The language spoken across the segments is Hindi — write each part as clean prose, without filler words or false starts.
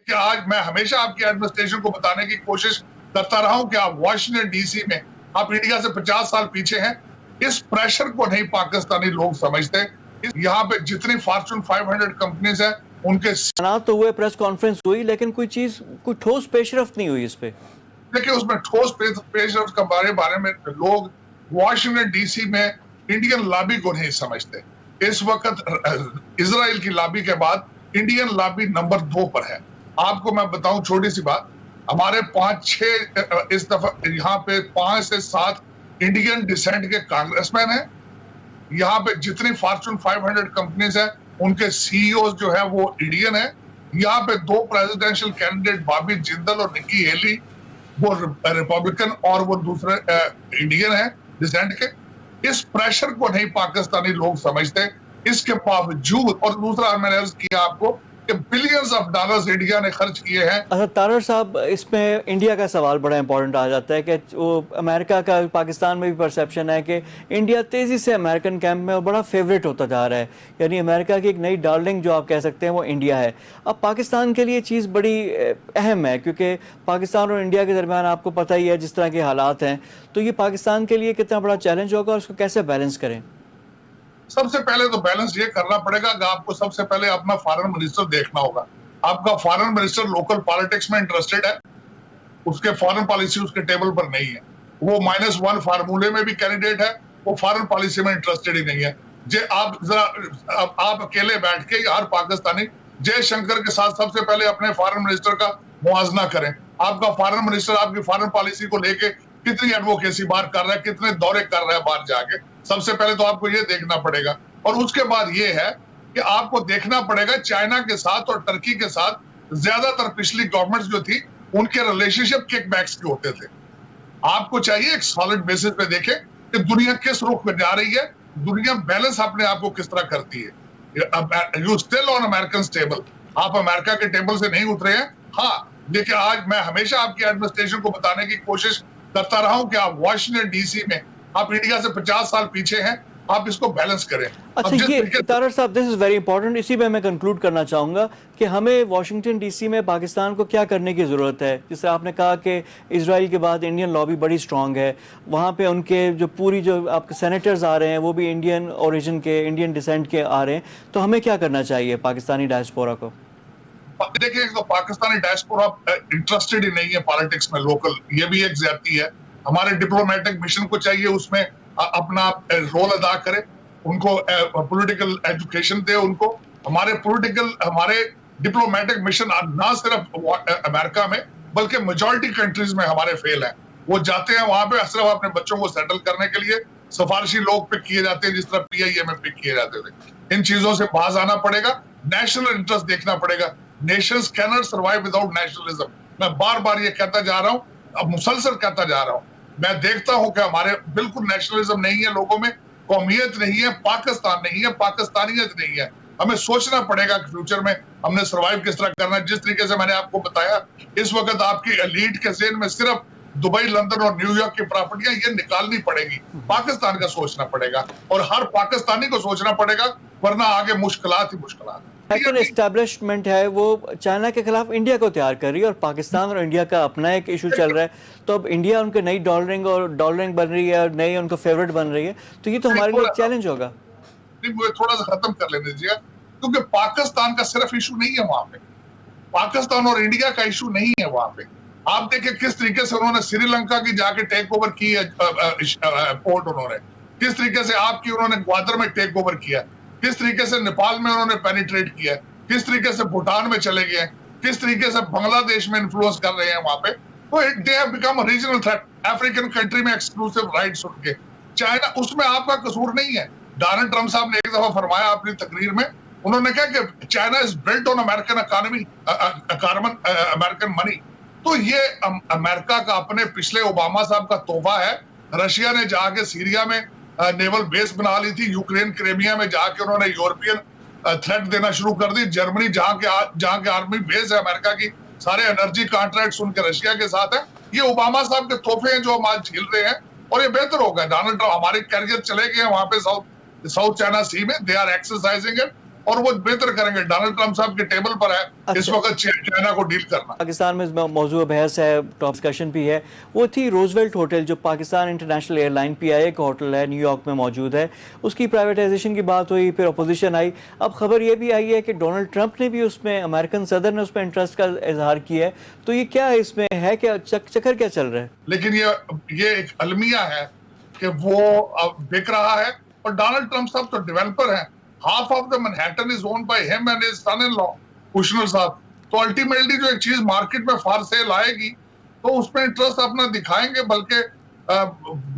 कि आज मैं हमेशा आपकी एडमिनिस्ट्रेशन को बताने की कोशिश करता रहा हूं कि आप वाशिंगटन डीसी में आप इंडिया से 50 साल पीछे हैं। इस प्रेशर को नहीं पाकिस्तानी लोग समझते। यहाँ पे जितनी फॉर्च्यून 500 कंपनीज हैं उनके तो हुए, प्रेस कॉन्फ्रेंस हुई, लेकिन कोई ठोस पेशरफ्त नहीं हुई इस पे। देखिए उसमें ठोस पेशरफ्त के बारे में लोग वाशिंगटन डीसी में इंडियन लॉबी को नहीं समझते। इस वक्त इजराइल की लॉबी के बाद इंडियन लॉबी नंबर 2 पर है। आपको मैं बताऊं छोटी सी बात, हमारे 5-6 इस दफा यहाँ पे 5 से 7 इंडियन डिसेंट के कांग्रेसमैन हैं। यहाँ पे जितनी फॉर्च्यून 500 कंपनीज हैं उनके सीईओ जो है वो इंडियन है। यहाँ पे 2 प्रेसिडेंशियल कैंडिडेट बॉबी जिंदल और निकी हेली वो रिपब्लिकन और वो दूसरे इंडियन है डिसेंट के। इस प्रेशर को नहीं पाकिस्तानी लोग समझते। इसके बावजूद, और दूसरा मैंने अर्ज किया आपको कि बिलियंस ऑफ डॉलर्स इंडिया ने खर्च किए हैं। अच्छा तारर साहब, इसमें इंडिया का सवाल बड़ा इंपॉर्टेंट आ जाता है कि वो अमेरिका का, पाकिस्तान में भी परसेप्शन है कि इंडिया तेज़ी से अमेरिकन कैंप में और बड़ा फेवरेट होता जा रहा है। यानी अमेरिका की एक नई डार्लिंग जो आप कह सकते हैं वो इंडिया है। अब पाकिस्तान के लिए चीज़ बड़ी अहम है क्योंकि पाकिस्तान और इंडिया के दरमियान आपको पता ही है जिस तरह के हालात हैं, तो ये पाकिस्तान के लिए कितना बड़ा चैलेंज होगा और उसको कैसे बैलेंस करें? सबसे पहले तो बैलेंस ये करना पड़ेगा कि आपको सबसे पहले अपना फॉरेन मिनिस्टर देखना होगा। आपका फॉरेन मिनिस्टर लोकल पॉलिटिक्स में इंटरेस्टेड है, उसके फॉरेन पॉलिसी उसके टेबल पर नहीं है। वो -1 फार्मूले में भी कैंडिडेट है, वो फॉरेन पॉलिसी में इंटरेस्टेड ही नहीं है। आप जरा आप अकेले बैठ के हर पाकिस्तानी जयशंकर के साथ सबसे पहले अपने फॉरेन मिनिस्टर का मुआवजा करें। आपका फॉरेन मिनिस्टर आपकी फॉरेन पॉलिसी को लेके कितनी एडवोकेसी बाहर कर रहा है, कितने दौरे कर रहा है बाहर जाके। सबसे पहले तो आपको ये देखना पड़ेगा। और उसके बाद ये है कि आपको देखना पड़ेगा चाइना के साथ और टर्की के साथ ज्यादातर पिछली गवर्नमेंट्स जो थी उनके रिलेशनशिप किकबैक्स के होते थे। आपको चाहिए एक सॉलिड बेसिस पे देखें कि दुनिया किस रुख पे जा रही है, दुनिया बैलेंस अपने आप को किस तरह करती है। You still on American table, आप अमेरिका के टेबल से नहीं उतरे हैं। हाँ, देखिए आज मैं हमेशा आपकी एडमिनिस्ट्रेशन को बताने की कोशिश करता रहा हूं कि आप वाशिंगटन डीसी में आप इंडिया से 50 साल पीछे हैं, आप इसको बैलेंस करें। अच्छा ये तारर साहब, दिस इज वेरी इंपॉर्टेंट, इसी पे मैं कंक्लूड करना चाहूंगा कि हमें वाशिंगटन डीसी में पाकिस्तान को क्या करने की ज़रूरत है। जैसे आपने कहा कि इजराइल के बाद इंडियन लॉबी बड़ी स्ट्रांग है, वहाँ पे उनके जो आपके सेनेटर्स आ रहे हैं वो भी इंडियन ओरिजिन के, इंडियन डिसेंट के आ रहे हैं, तो हमें क्या करना चाहिए पाकिस्तानी डायस्पोरा को? देखिए एक तो पाकिस्तानी डायस्पोरा इंटरेस्टेड ही नहीं है पॉलिटिक्स में लोकल, ये भी एक ज्यादती है। हमारे डिप्लोमेटिक मिशन को चाहिए उसमें अपना रोल अदा करे, उनको पॉलिटिकल एजुकेशन दे उनको। हमारे डिप्लोमेटिक मिशन ना सिर्फ अमेरिका में बल्कि मेजॉरिटी कंट्रीज में हमारे फेल हैं। वो जाते हैं वहां पे सिर्फ अपने बच्चों को सेटल करने के लिए, सिफारशी लोग पिक किए जाते हैं जिस तरह PIA में पिक किए जाते थे। इन चीजों से बाज आना पड़ेगा, नेशनल इंटरेस्ट देखना पड़ेगा। Nations can not survive without nationalism. मैं बार बार ये कहता जा रहा हूँ, अब मुसलसल कहता जा रहा हूँ। मैं देखता हूं कि हमारे बिल्कुल नेशनलिज्म नहीं है लोगों में, कौमियत नहीं है, पाकिस्तान नहीं है, पाकिस्तानियत नहीं है। हमें सोचना पड़ेगा कि फ्यूचर में हमने सर्वाइव किस तरह करना है। जिस तरीके से मैंने आपको बताया, इस वक्त आपकी एलीट के ज़हन में सिर्फ दुबई, लंदन और न्यूयॉर्क की प्रॉपर्टियां ये निकालनी पड़ेगी। पाकिस्तान का सोचना पड़ेगा और हर पाकिस्तानी को सोचना पड़ेगा, वरना आगे मुश्किलात ही मुश्किलात। अमेरिकन एस्टेब्लिशमेंट है वो चाइना के खिलाफ इंडिया को तैयार कर रही है और पाकिस्तान और इंडिया का अपना एक इशू चल रहा है, तो अब इंडिया उनके नई डॉलरिंग बन रही है और नई उनको फेवरेट बन रही है, तो ये तो हमारे लिए चैलेंज होगा। मुझे थोड़ा सा खत्म कर लेने दीजिए, क्योंकि पाकिस्तान का सिर्फ इशू नहीं है वहां पे, पाकिस्तान और इंडिया का इशू नहीं है वहां पे। आप देखिए किस तरीके से उन्होंने श्रीलंका की जाके टेक ओवर की है पोर्ट, उन्होंने किस तरीके से आपकी उन्होंने ग्वादर में टेक ओवर किया, किस तरीके से नेपाल में उन्होंने पेनिट्रेट किया, किस तरीके से भूटान में चले गए, किस तरीके से बांग्लादेश में इन्फ्लुएंस कर रहे हैं वहां पे। तो they have become a regional threat. African country में एक्सक्लूसिव राइट्स उनके, चाइना उसमें आपका कसूर नहीं है। डोनाल्ड ट्रंप साहब ने एक दफा फरमाया अपनी तकरीर में, उन्होंने कहा कि China is built on American economy, American money. तो ये अमेरिका का अपने पिछले ओबामा साहब का तोहफा है। रशिया ने जाके सीरिया में नेवल बेस बना ली थी, यूक्रेन क्रीमिया में जाके उन्होंने यूरोपियन थ्रेट देना शुरू कर दी। जर्मनी जहां के आर्मी बेस है अमेरिका की, सारे एनर्जी कॉन्ट्रैक्ट्स उनके रशिया के साथ है। ये ओबामा साहब के तोहफे हैं जो हम आज झील रहे हैं, और ये बेहतर होगा। डोनाल्ड ट्रंप हमारे कैरियर चले गए हैं वहां पे साउथ चाइना सी में, दे आर एक्सरसाइजिंग इट। और वो बेहतर करेंगे। डोनाल्ड ट्रंप साहब के टेबल पर है इस वक्त चाइना को डील करना। पाकिस्तान में मौजूद बहस है, टॉप डिस्कशन भी है, वो थी रोजवेल्ट होटल जो पाकिस्तान इंटरनेशनल एयरलाइन PIA का होटल है, न्यूयॉर्क में मौजूद है, उसकी प्राइवेटाइजेशन की बात हुई, फिर अपोजिशन आई। अब खबर ये भी आई है कि डोनाल्ड ट्रंप ने भी उसमें, अमेरिकन सदर ने उसमें इंटरेस्ट का इजहार किया है। तो ये क्या है, इसमें है क्या, चक्कर क्या चल रहा है? लेकिन ये एक अलमिया है कि वो अब बिक रहा है, और डोनाल्ड ट्रंप साहब तो डेवलपर हैं। Half of the Manhattan is owned by him and his son in law Kushner साहब। तो अल्टीमेटली जो एक चीज मार्केट में फॉर सेल आएगी तो उसमें इंटरेस्ट अपना दिखाएंगे। बल्कि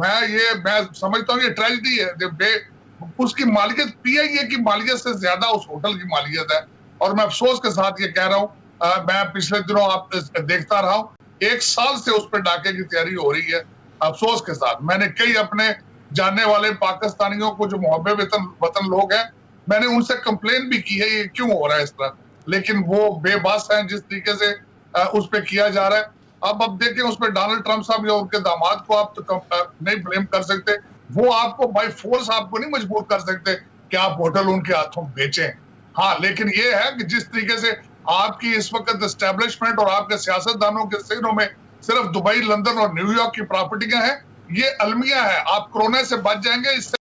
मैं समझता हूँ ये ट्रेजेडी है। उसकी मालियत PIA की मालियत से ज्यादा उस होटल की मालियत है। और मैं अफसोस के साथ ये कह रहा हूँ, मैं पिछले दिनों आप देखता रहा हूँ, 1 साल से उस पर डाके की तैयारी हो रही है। अफसोस के साथ मैंने कई अपने जानने वाले पाकिस्तानियों को जो मुहब्बे वतन लोग हैं, मैंने उनसे कंप्लेन भी की है ये क्यों हो रहा है इस तरह, लेकिन वो बेबस हैं जिस तरीके से उस पर किया जा रहा है। अब देखें उस पर डोनाल्ड ट्रंप साहब या उनके दामाद को आप तो नहीं ब्लेम कर सकते। वो आपको बाय फोर्स आपको नहीं मजबूर कर सकते कि आप होटल उनके हाथों बेचें। हाँ, लेकिन ये है कि जिस तरीके से आपकी इस वक्त एस्टेब्लिशमेंट और आपके सियासतदानों के सिरों में सिर्फ दुबई, लंदन और न्यूयॉर्क की प्रॉपर्टियां हैं, ये अलमिया है। आप कोरोना से बच जाएंगे इससे